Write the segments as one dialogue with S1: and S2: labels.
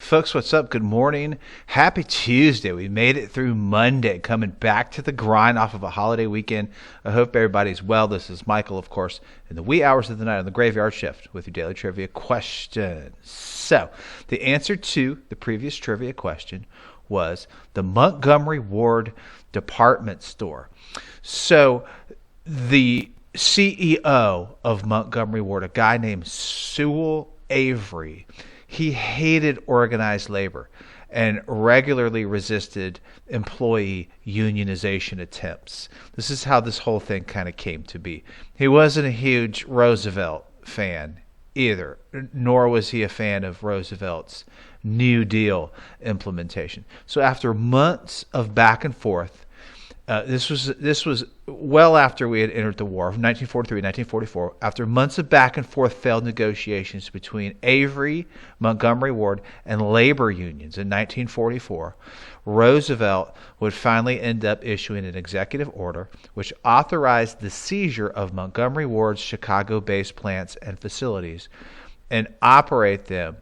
S1: Folks, what's up? Good morning. Happy Tuesday. We made it through Monday, coming back to the grind off of a holiday weekend. I hope everybody's well. This is Michael, of course, in the wee hours of the night on the graveyard shift with your daily trivia question. So, the answer to the previous trivia question was the Montgomery Ward department store. So, the CEO of Montgomery Ward, a guy named Sewell Avery, he hated organized labor and regularly resisted employee unionization attempts. This is how this whole thing kind of came to be. He wasn't a huge Roosevelt fan either, nor was he a fan of Roosevelt's New Deal implementation. So after months of back and forth, this was well after we had entered the war, from 1943 to 1944. After months of back and forth failed negotiations between Avery, Montgomery Ward, and labor unions in 1944, Roosevelt would finally end up issuing an executive order which authorized the seizure of Montgomery Ward's Chicago-based plants and facilities and operate them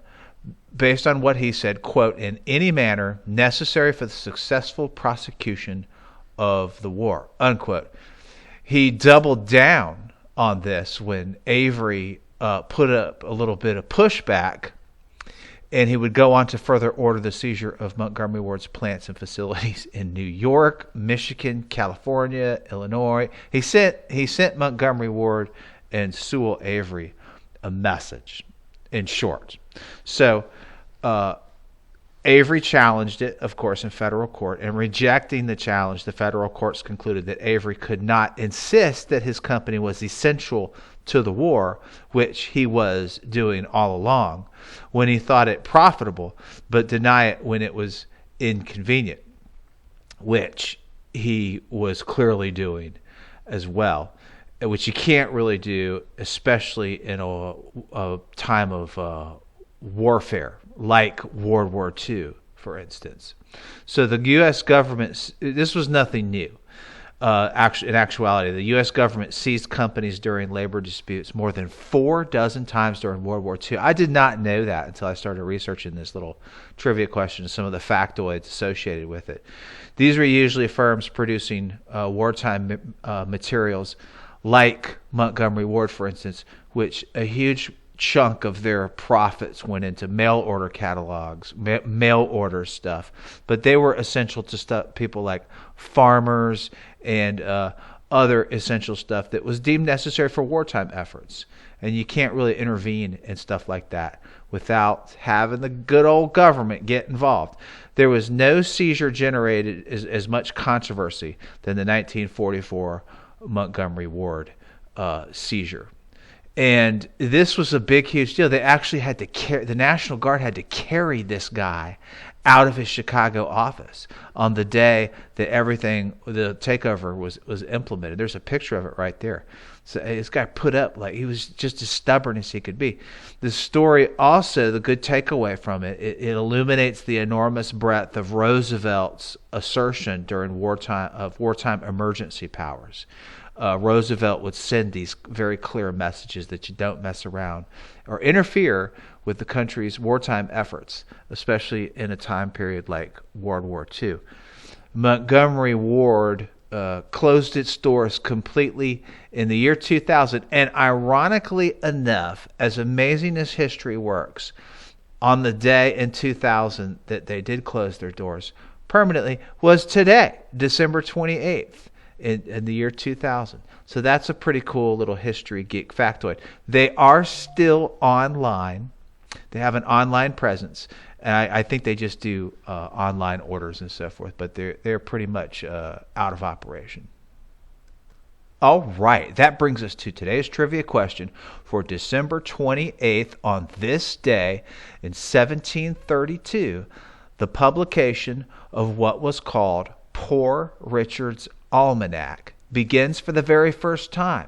S1: based on what he said, quote, in any manner necessary for the successful prosecution of the war, unquote. He doubled down on this when Avery put up a little bit of pushback, and he would go on to further order the seizure of Montgomery Ward's plants and facilities in New York, Michigan, California, Illinois. He sent Montgomery Ward and Sewell Avery a message, in short. So Avery challenged it, of course, in federal court, and rejecting the challenge, the federal courts concluded that Avery could not insist that his company was essential to the war, which he was doing all along, when he thought it profitable, but deny it when it was inconvenient, which he was clearly doing as well, which you can't really do, especially in a time of warfare, like World War II, for instance. So the U.S. government, this was nothing new. In actuality, the U.S. government seized companies during labor disputes more than 4 dozen times during World War II. I did not know that until I started researching this little trivia question and some of the factoids associated with it. These were usually firms producing wartime materials like Montgomery Ward, for instance, which a huge chunk of their profits went into mail order catalogs, mail order stuff, but they were essential to people like farmers and other essential stuff that was deemed necessary for wartime efforts. And you can't really intervene in stuff like that without having the good old government get involved. There was no seizure generated as much controversy than the 1944 Montgomery Ward seizure. And this was a big, huge deal. They actually had to the National Guard had to carry this guy out of his Chicago office on the day that the takeover was implemented. There's a picture of it right there. So this guy put up, like, he was just as stubborn as he could be. The story also, the good takeaway from it illuminates the enormous breadth of Roosevelt's assertion during wartime emergency powers. Roosevelt would send these very clear messages that you don't mess around or interfere with the country's wartime efforts, especially in a time period like World War II. Montgomery Ward closed its doors completely in the year 2000, and ironically enough, as amazing as history works, on the day in 2000 that they did close their doors permanently was today, December 28th. In the year 2000. So that's a pretty cool little history geek factoid. They are still online. They have an online presence. And I think they just do online orders and so forth, but they're pretty much out of operation. All right, that brings us to today's trivia question for December 28th. On this day in 1732, the publication of what was called Poor Richard's Almanac begins for the very first time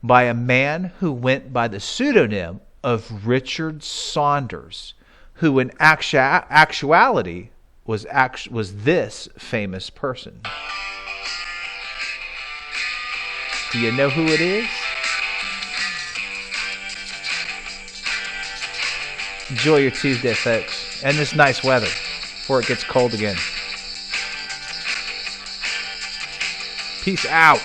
S1: by a man who went by the pseudonym of Richard Saunders, who in actuality was this famous person. Do you know who it is? Enjoy your Tuesday, folks, and this nice weather before it gets cold again. Peace out.